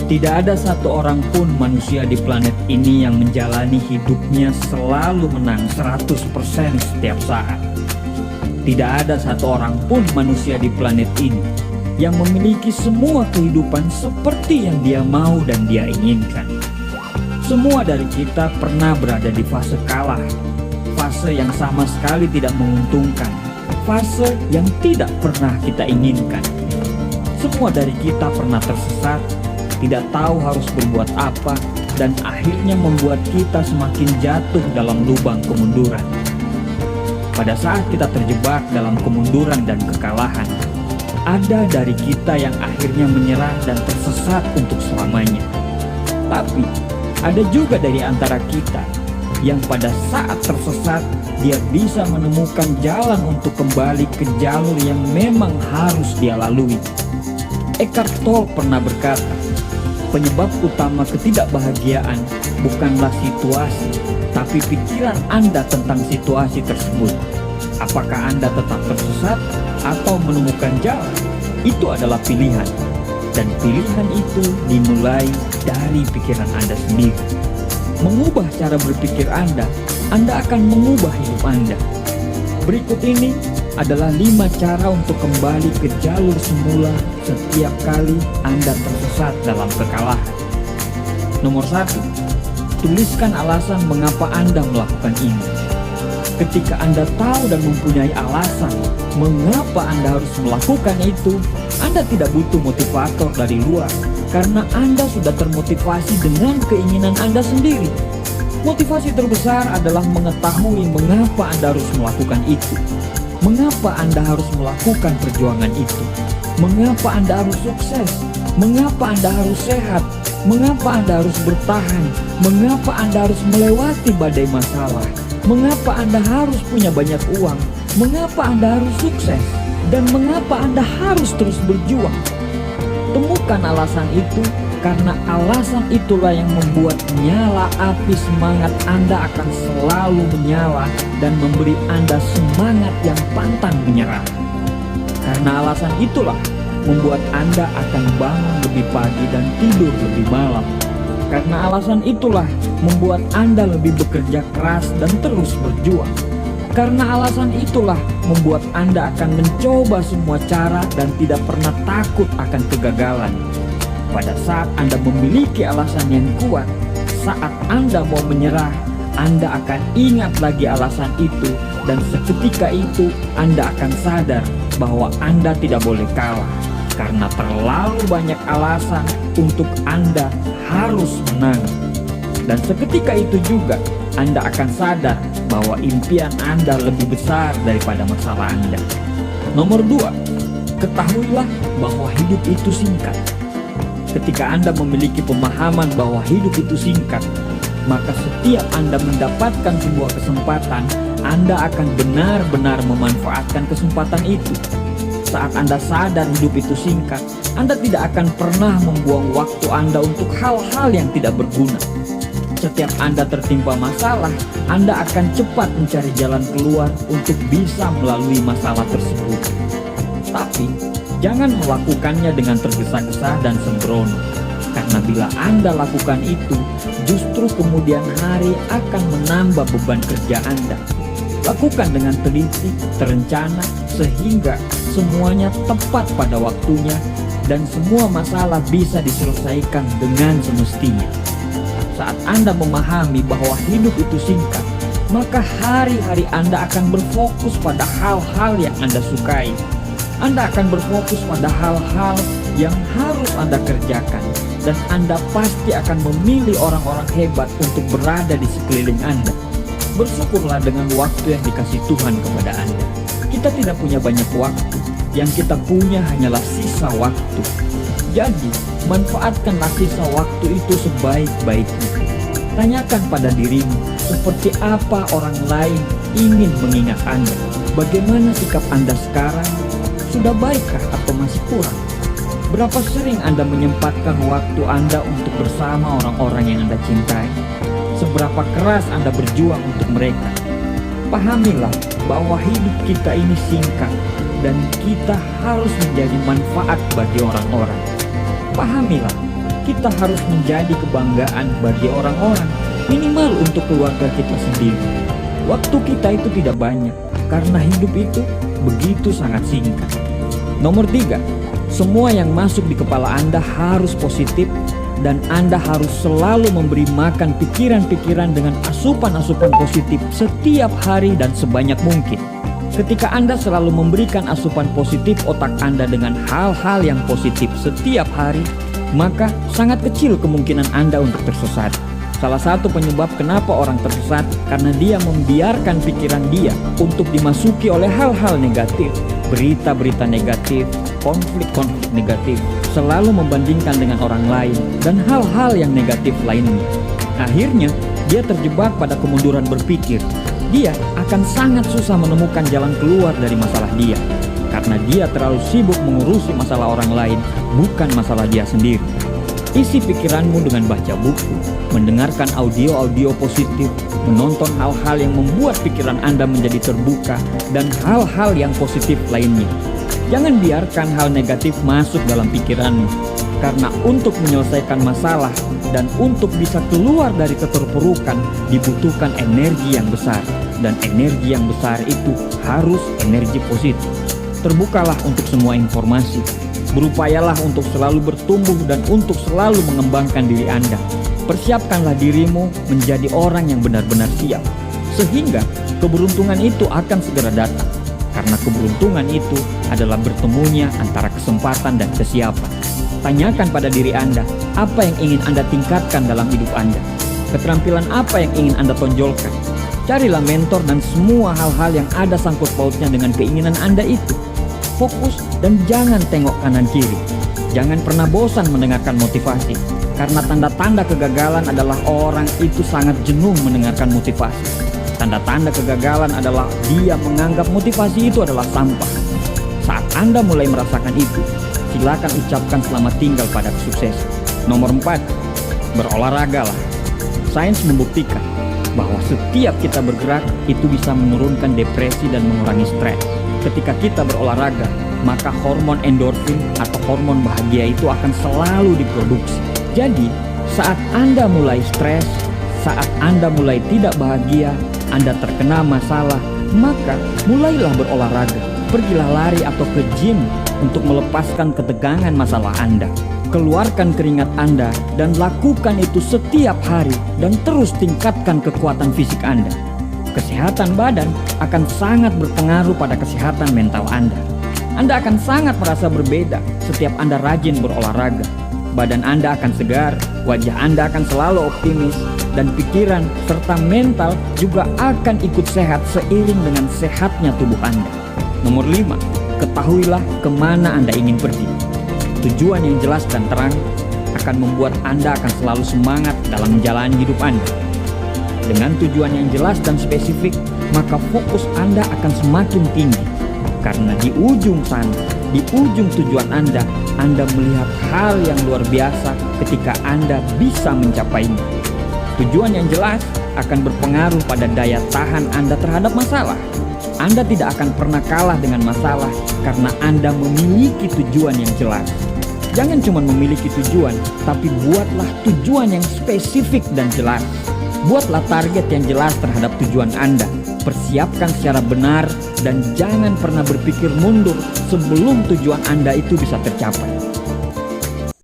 Tidak ada satu orang pun manusia di planet ini yang menjalani hidupnya selalu menang 100% setiap saat. Tidak ada satu orang pun manusia di planet ini yang memiliki semua kehidupan seperti yang dia mau dan dia inginkan. Semua dari kita pernah berada di fase kalah, fase yang sama sekali tidak menguntungkan, fase yang tidak pernah kita inginkan. Semua dari kita pernah tersesat, tidak tahu harus berbuat apa, dan akhirnya membuat kita semakin jatuh dalam lubang kemunduran. Pada saat kita terjebak dalam kemunduran dan kekalahan, ada dari kita yang akhirnya menyerah dan tersesat untuk selamanya. Tapi ada juga dari antara kita yang pada saat tersesat, dia bisa menemukan jalan untuk kembali ke jalur yang memang harus dia lalui. Eckhart Tolle pernah berkata, penyebab utama ketidakbahagiaan bukanlah situasi, tapi pikiran Anda tentang situasi tersebut. Apakah Anda tetap tersesat atau menemukan jalan? Itu adalah pilihan. Dan pilihan itu dimulai dari pikiran Anda sendiri. Mengubah cara berpikir Anda akan mengubah hidup Anda. Berikut ini adalah 5 cara untuk kembali ke jalur semula setiap kali Anda tersesat dalam kekalahan. Nomor 1, tuliskan alasan mengapa Anda melakukan ini. Ketika Anda tahu dan mempunyai alasan mengapa Anda harus melakukan itu, Anda tidak butuh motivator dari luar, karena Anda sudah termotivasi dengan keinginan Anda sendiri. Motivasi terbesar adalah mengetahui mengapa Anda harus melakukan itu. Mengapa Anda harus melakukan perjuangan itu? Mengapa Anda harus sukses? Mengapa Anda harus sehat? Mengapa Anda harus bertahan? Mengapa Anda harus melewati badai masalah? Mengapa Anda harus punya banyak uang? Mengapa Anda harus sukses? Dan mengapa Anda harus terus berjuang? Temukan alasan itu, karena alasan itulah yang membuat nyala api semangat Anda akan selalu menyala dan memberi Anda semangat yang pantang menyerah. Karena alasan itulah membuat Anda akan bangun lebih pagi dan tidur lebih malam. Karena alasan itulah membuat Anda lebih bekerja keras dan terus berjuang. Karena alasan itulah membuat Anda akan mencoba semua cara dan tidak pernah takut akan kegagalan. Pada saat Anda memiliki alasan yang kuat, saat Anda mau menyerah, Anda akan ingat lagi alasan itu, dan seketika itu Anda akan sadar bahwa Anda tidak boleh kalah, karena terlalu banyak alasan untuk Anda harus menang. Dan seketika itu juga Anda akan sadar bahwa impian Anda lebih besar daripada masalah Anda. Nomor 2, ketahuilah bahwa hidup itu singkat. Ketika Anda memiliki pemahaman bahwa hidup itu singkat, maka setiap Anda mendapatkan sebuah kesempatan, Anda akan benar-benar memanfaatkan kesempatan itu. Saat Anda sadar hidup itu singkat, Anda tidak akan pernah membuang waktu Anda untuk hal-hal yang tidak berguna. Setiap Anda tertimpa masalah, Anda akan cepat mencari jalan keluar untuk bisa melalui masalah tersebut. Tapi, jangan melakukannya dengan tergesa-gesa dan sembrono. Karena bila Anda lakukan itu, justru kemudian hari akan menambah beban kerja Anda. Lakukan dengan teliti, terencana, sehingga semuanya tepat pada waktunya dan semua masalah bisa diselesaikan dengan semestinya. Saat Anda memahami bahwa hidup itu singkat, maka hari-hari Anda akan berfokus pada hal-hal yang Anda sukai. Anda akan berfokus pada hal-hal yang harus Anda kerjakan, dan Anda pasti akan memilih orang-orang hebat untuk berada di sekeliling Anda. Bersyukurlah dengan waktu yang dikasih Tuhan kepada Anda. Kita tidak punya banyak waktu, yang kita punya hanyalah sisa waktu. Jadi, manfaatkanlah sisa waktu itu sebaik-baiknya. Tanyakan pada dirimu, seperti apa orang lain ingin mengingat Anda? Bagaimana sikap Anda sekarang? Sudah baikkah atau masih kurang? Berapa sering Anda menyempatkan waktu Anda untuk bersama orang-orang yang Anda cintai? Seberapa keras Anda berjuang untuk mereka? Pahamilah bahwa hidup kita ini singkat, dan kita harus menjadi manfaat bagi orang-orang. Pahamilah, kita harus menjadi kebanggaan bagi orang-orang, minimal untuk keluarga kita sendiri. Waktu kita itu tidak banyak, karena hidup itu begitu sangat singkat. Nomor 3, semua yang masuk di kepala Anda harus positif, dan Anda harus selalu memberi makan pikiran-pikiran dengan asupan-asupan positif setiap hari dan sebanyak mungkin. Ketika Anda selalu memberikan asupan positif otak Anda dengan hal-hal yang positif setiap hari, maka sangat kecil kemungkinan Anda untuk tersesat. Salah satu penyebab kenapa orang tersesat karena dia membiarkan pikiran dia untuk dimasuki oleh hal-hal negatif, berita-berita negatif, konflik-konflik negatif, selalu membandingkan dengan orang lain, dan hal-hal yang negatif lainnya. Akhirnya, dia terjebak pada kemunduran berpikir. Dia akan sangat susah menemukan jalan keluar dari masalah dia, karena dia terlalu sibuk mengurusi masalah orang lain, bukan masalah dia sendiri. Isi pikiranmu dengan baca buku, mendengarkan audio-audio positif, menonton hal-hal yang membuat pikiran Anda menjadi terbuka, dan hal-hal yang positif lainnya. Jangan biarkan hal negatif masuk dalam pikiranmu, karena untuk menyelesaikan masalah dan untuk bisa keluar dari keterpurukan dibutuhkan energi yang besar, dan energi yang besar itu harus energi positif. Terbukalah untuk semua informasi. Berupayalah untuk selalu bertumbuh dan untuk selalu mengembangkan diri Anda. Persiapkanlah dirimu menjadi orang yang benar-benar siap, sehingga keberuntungan itu akan segera datang. Karena keberuntungan itu adalah bertemunya antara kesempatan dan kesiapan. Tanyakan pada diri Anda, apa yang ingin Anda tingkatkan dalam hidup Anda? Keterampilan apa yang ingin Anda tonjolkan? Carilah mentor dan semua hal-hal yang ada sangkut pautnya dengan keinginan Anda itu. Fokus dan jangan tengok kanan kiri. Jangan pernah bosan mendengarkan motivasi, karena tanda-tanda kegagalan adalah orang itu sangat jenuh mendengarkan motivasi. Tanda-tanda kegagalan adalah dia menganggap motivasi itu adalah sampah. Saat Anda mulai merasakan itu, silakan ucapkan selamat tinggal pada kesuksesan. Nomor 4, berolahragalah. Sains membuktikan bahwa setiap kita bergerak itu bisa menurunkan depresi dan mengurangi stres. Ketika kita berolahraga, maka hormon endorfin atau hormon bahagia itu akan selalu diproduksi. Jadi, saat Anda mulai stres, saat Anda mulai tidak bahagia, Anda terkena masalah, maka mulailah berolahraga. Pergilah lari atau ke gym untuk melepaskan ketegangan masalah Anda. Keluarkan keringat Anda dan lakukan itu setiap hari dan terus tingkatkan kekuatan fisik Anda. Kesehatan badan akan sangat berpengaruh pada kesehatan mental Anda. Anda akan sangat merasa berbeda setiap Anda rajin berolahraga. Badan Anda akan segar, wajah Anda akan selalu optimis, dan pikiran serta mental juga akan ikut sehat seiring dengan sehatnya tubuh Anda. Nomor 5, ketahuilah kemana Anda ingin pergi. Tujuan yang jelas dan terang akan membuat Anda akan selalu semangat dalam menjalani hidup Anda. Dengan tujuan yang jelas dan spesifik, maka fokus Anda akan semakin tinggi. Karena di ujung sana, di ujung tujuan Anda melihat hal yang luar biasa ketika Anda bisa mencapainya. Tujuan yang jelas akan berpengaruh pada daya tahan Anda terhadap masalah. Anda tidak akan pernah kalah dengan masalah karena Anda memiliki tujuan yang jelas. Jangan cuma memiliki tujuan, tapi buatlah tujuan yang spesifik dan jelas. Buatlah target yang jelas terhadap tujuan Anda. Persiapkan secara benar dan jangan pernah berpikir mundur sebelum tujuan Anda itu bisa tercapai.